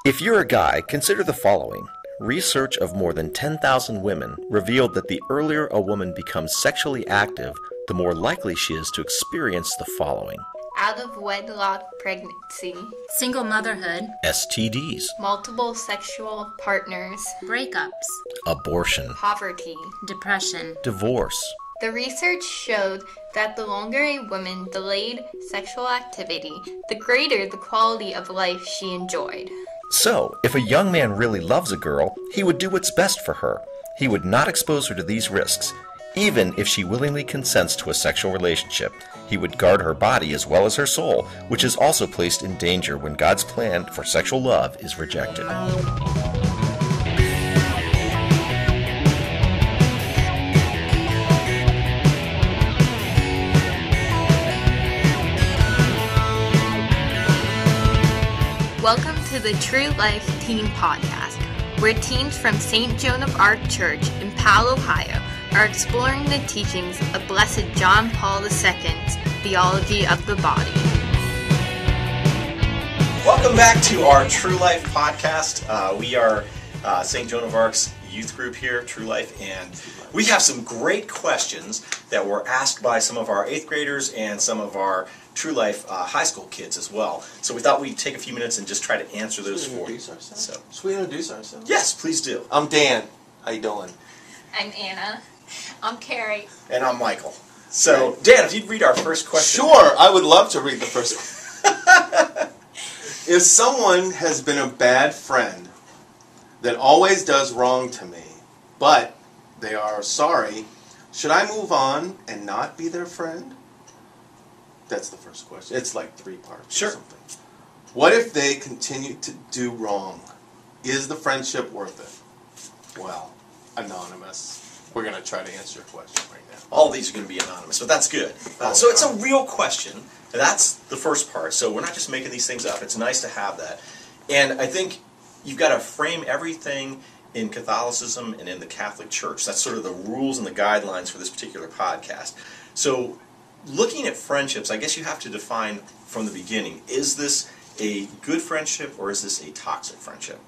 If you're a guy, consider the following. Research of more than 10,000 women revealed that the earlier a woman becomes sexually active, the more likely she is to experience the following. Out of wedlock pregnancy, single motherhood, STDs, multiple sexual partners, breakups, abortion, poverty, depression, divorce. The research showed that the longer a woman delayed sexual activity, the greater the quality of life she enjoyed. So, if a young man really loves a girl, he would do what's best for her. He would not expose her to these risks, even if she willingly consents to a sexual relationship. He would guard her body as well as her soul, which is also placed in danger when God's plan for sexual love is rejected. Welcome to the True Life Teen Podcast, where teens from St. Joan of Arc Church in Powell, Ohio, are exploring the teachings of Blessed John Paul II's theology of the body. Welcome back to our True Life Podcast. We are St. Joan of Arc's youth group here, True Life, and we have some great questions that were asked by some of our 8th graders and some of our True Life high school kids as well. So we thought we'd take a few minutes and just try to answer those for you. Should we introduce ourselves? Yes, please do. I'm Dan. How you doing? I'm Anna. I'm Carrie. And I'm Michael. So, Dan, if you'd read our first question. Sure, I would love to read the first one. If someone has been a bad friend that always does wrong to me, but they are sorry, should I move on and not be their friend? That's the first question. It's like 3 parts Sure. or something. What if they continue to do wrong? Is the friendship worth it? Well, anonymous. We're going to try to answer your question right now. All these are going to be anonymous, but that's good. So it's a real question. That's the first part. So we're not just making these things up. It's nice to have that. And I think you've got to frame everything in Catholicism and in the Catholic Church. That's sort of the rules and the guidelines for this particular podcast. So looking at friendships, I guess you have to define from the beginning, is this a good friendship or is this a toxic friendship?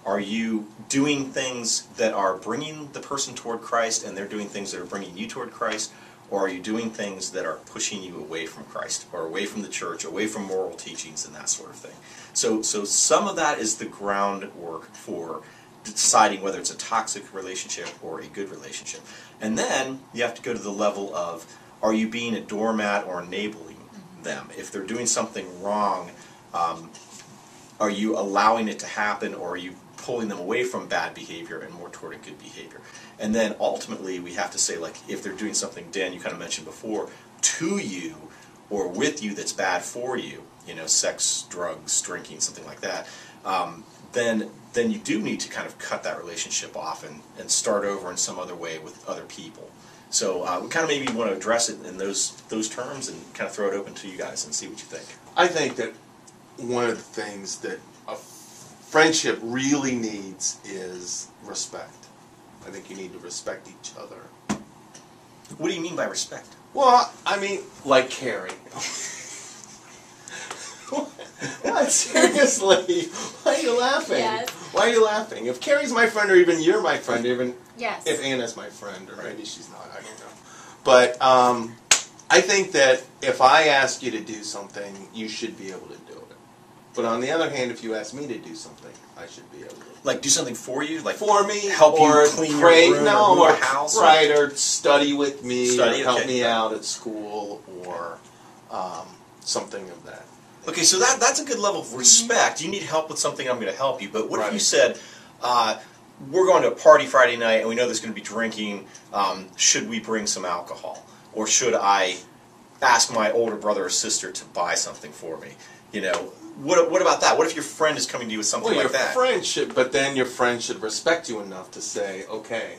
Are you doing things that are bringing the person toward Christ and they're doing things that are bringing you toward Christ? Or are you doing things that are pushing you away from Christ or away from the church, away from moral teachings and that sort of thing? So some of that is the groundwork for deciding whether it's a toxic relationship or a good relationship. And then you have to go to the level of, are you being a doormat or enabling them? If they're doing something wrong, are you allowing it to happen, or are you pulling them away from bad behavior and more toward a good behavior? And then ultimately we have to say, like, if they're doing something, Dan, you kind of mentioned before, to you or with you that's bad for you, sex, drugs, drinking, something like that, then you do need to kind of cut that relationship off and start over in some other way with other people. So we kind of maybe want to address it in those terms and kind of throw it open to you guys and see what you think. I think that one of the things that a friendship really needs is respect. I think you need to respect each other. What do you mean by respect? Well, I mean, like Carrie. What? Seriously? Why are you laughing? Yes. Why are you laughing? If Carrie's my friend, or even you're my friend, even Yes. if Anna's my friend, or maybe she's not, I don't know. But I think that if I ask you to do something, you should be able to do it. But on the other hand, if you ask me to do something, I should be able to. Like do something for you? Like for me? Help or you clean pray, your room no, or move or a house? Right, or study with me, Study, or help okay. me out at school, or something of that. Okay, so that's a good level of respect. You need help with something, I'm going to help you. But what if Right. you said, we're going to a party Friday night and we know there's going to be drinking, should we bring some alcohol? Or should I ask my older brother or sister to buy something for me? What about that? What if your friend is coming to you with something like that? But then your friend should respect you enough to say, okay,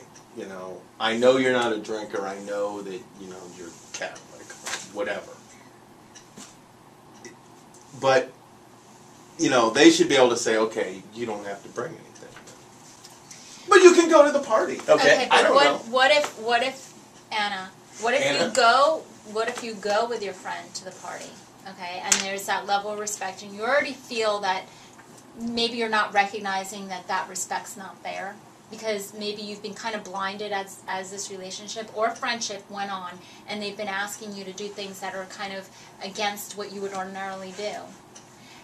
I know you're not a drinker, I know that, you're Catholic, whatever. But, they should be able to say, okay, you don't have to bring anything. But you can go to the party. Okay. But I don't know. what if Anna? What if Anna? you go? What if you go with your friend to the party? Okay, and there's that level of respect, and you already feel that maybe you're not recognizing that respect's not there, because maybe you've been kind of blinded as this relationship or friendship went on, and they've been asking you to do things that are kind of against what you would ordinarily do.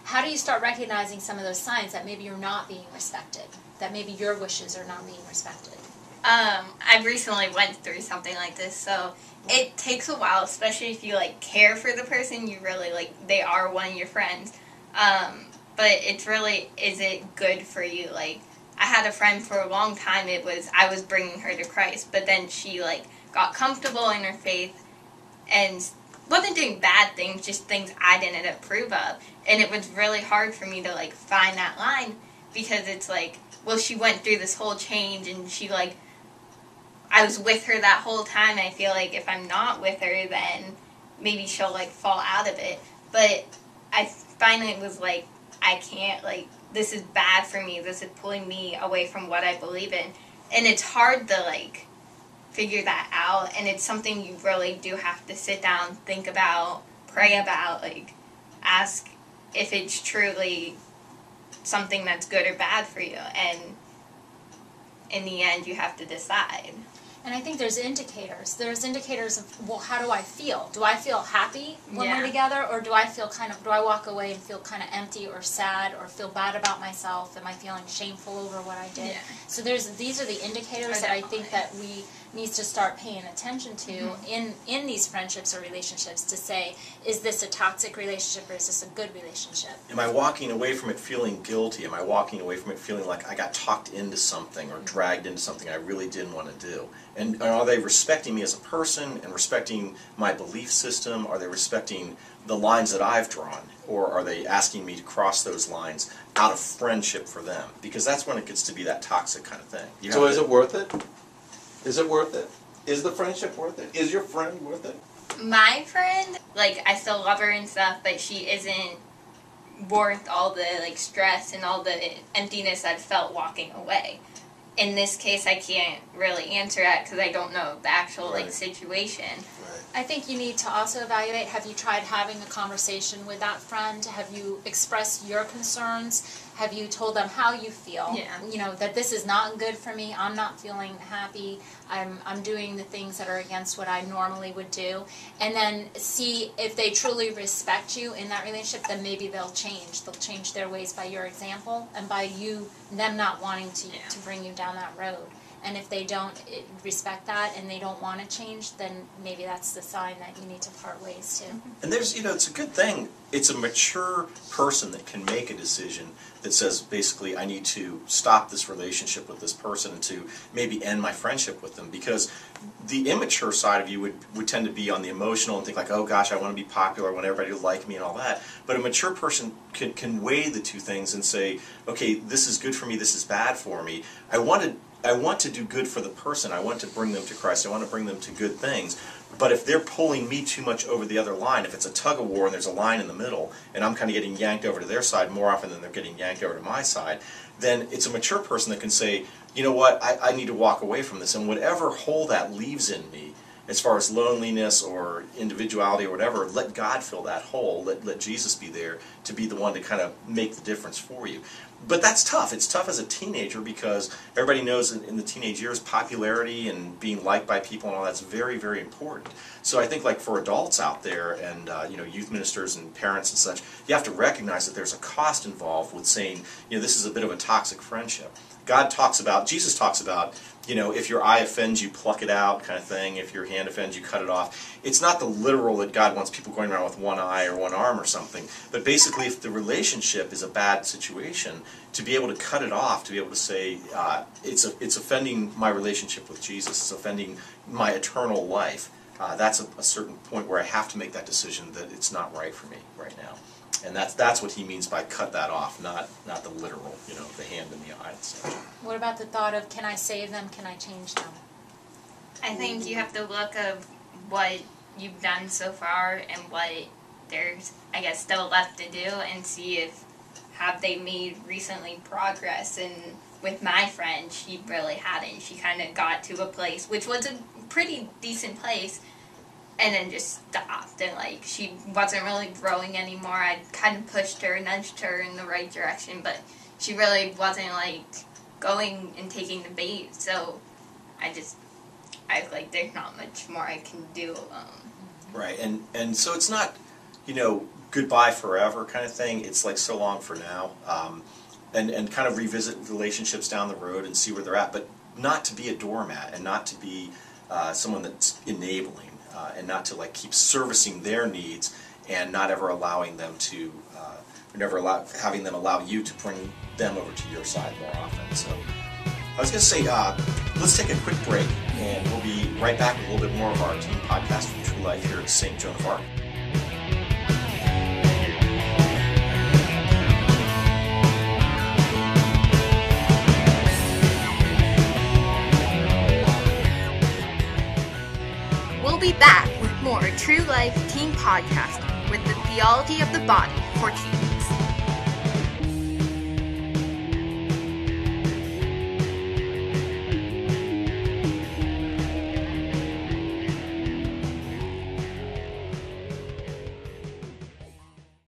How do you start recognizing some of those signs that maybe you're not being respected, that maybe your wishes are not being respected? I recently went through something like this, so it takes a while, especially if you, like, care for the person, you really, like, they are one of your friends. But it's really, is it good for you? Like, I had a friend for a long time, I was bringing her to Christ, but then she, like, got comfortable in her faith and wasn't doing bad things, just things I didn't approve of. And it was really hard for me to, like, find that line, because it's like, well, she went through this whole change, and she, like, I was with her that whole time, and I feel like if I'm not with her, then maybe she'll, like, fall out of it. But I finally was like, I can't, like, this is bad for me, this is pulling me away from what I believe in. And it's hard to, like, figure that out, and it's something you really do have to sit down, think about, pray about, like, ask if it's truly something that's good or bad for you, and in the end you have to decide. And I think there's indicators. There's indicators of, well, how do I feel? Do I feel happy when we're together, or do I feel do I walk away and feel kind of empty or sad or feel bad about myself? Am I feeling shameful over what I did? Yeah. So these are the indicators that I think that we need to start paying attention to in these friendships or relationships, to say, is this a toxic relationship or is this a good relationship? Am I walking away from it feeling guilty? Am I walking away from it feeling like I got talked into something or dragged into something I really didn't want to do? And are they respecting me as a person and respecting my belief system? Are they respecting the lines that I've drawn? Or are they asking me to cross those lines out of friendship for them? Because that's when it gets to be that toxic kind of thing. So is it worth it? Is it worth it? Is the friendship worth it? Is your friend worth it? My friend, like, I still love her and stuff, but she isn't worth all the, like, stress and all the emptiness I've felt walking away. In this case, I can't really answer that because I don't know the actual, like, situation. Right. I think you need to also evaluate, have you tried having a conversation with that friend? Have you expressed your concerns? Have you told them how you feel? Yeah. You know, that this is not good for me, I'm not feeling happy, I'm doing the things that are against what I normally would do. And then see if they truly respect you in that relationship, then maybe they'll change. They'll change their ways by your example and by them not wanting to bring you down that road. And if they don't respect that and they don't want to change, then maybe that's the sign that you need to part ways too. And there's, it's a good thing. It's a mature person that can make a decision that says, basically, I need to stop this relationship with this person and to maybe end my friendship with them. Because the immature side of you would tend to be on the emotional and think like, oh gosh, I want to be popular, I want everybody to like me and all that. But a mature person can weigh the two things and say, okay, this is good for me, this is bad for me. I want to do good for the person. I want to bring them to Christ. I want to bring them to good things. But if they're pulling me too much over the other line, if it's a tug of war and there's a line in the middle, and I'm kind of getting yanked over to their side more often than they're getting yanked over to my side, then it's a mature person that can say, you know what, I need to walk away from this. And whatever hole that leaves in me, as far as loneliness or individuality or whatever, let God fill that hole. Let Jesus be there to be the one to kind of make the difference for you. But that's tough. It's tough as a teenager because everybody knows in the teenage years popularity and being liked by people and all that's very, very important. So I think like for adults out there and youth ministers and parents and such, you have to recognize that there's a cost involved with saying, this is a bit of a toxic friendship. Jesus talks about, if your eye offends you, pluck it out kind of thing. If your hand offends you, cut it off. It's not the literal that God wants people going around with one eye or one arm or something. But basically, if the relationship is a bad situation, to be able to cut it off, to be able to say, it's offending my relationship with Jesus, it's offending my eternal life, that's a certain point where I have to make that decision that it's not right for me right now. And that's what he means by cut that off, not the literal, the hand in the eye and such. What about the thought of, can I save them, can I change them? I think you have to look at what you've done so far and what there's, I guess, still left to do and see if have they made recently progress. And with my friend, she really hadn't. She kind of got to a place, which was a pretty decent place, and then just stopped, and she wasn't really growing anymore. I kind of pushed her, nudged her in the right direction, but she really wasn't, like, going and taking the bait, so I was like, there's not much more I can do alone. Right, and so it's not, goodbye forever kind of thing. It's like so long for now, and kind of revisit relationships down the road and see where they're at, but not to be a doormat and not to be someone that's enabling and not to like keep servicing their needs and not ever allowing them to, having them allow you to bring them over to your side more often. So I was going to say, let's take a quick break, and we'll be right back with a little bit more of our teen podcast from True Life here at St. Joan of Arc. We'll be back with more True Life Teen Podcast with the theology of the body for teens.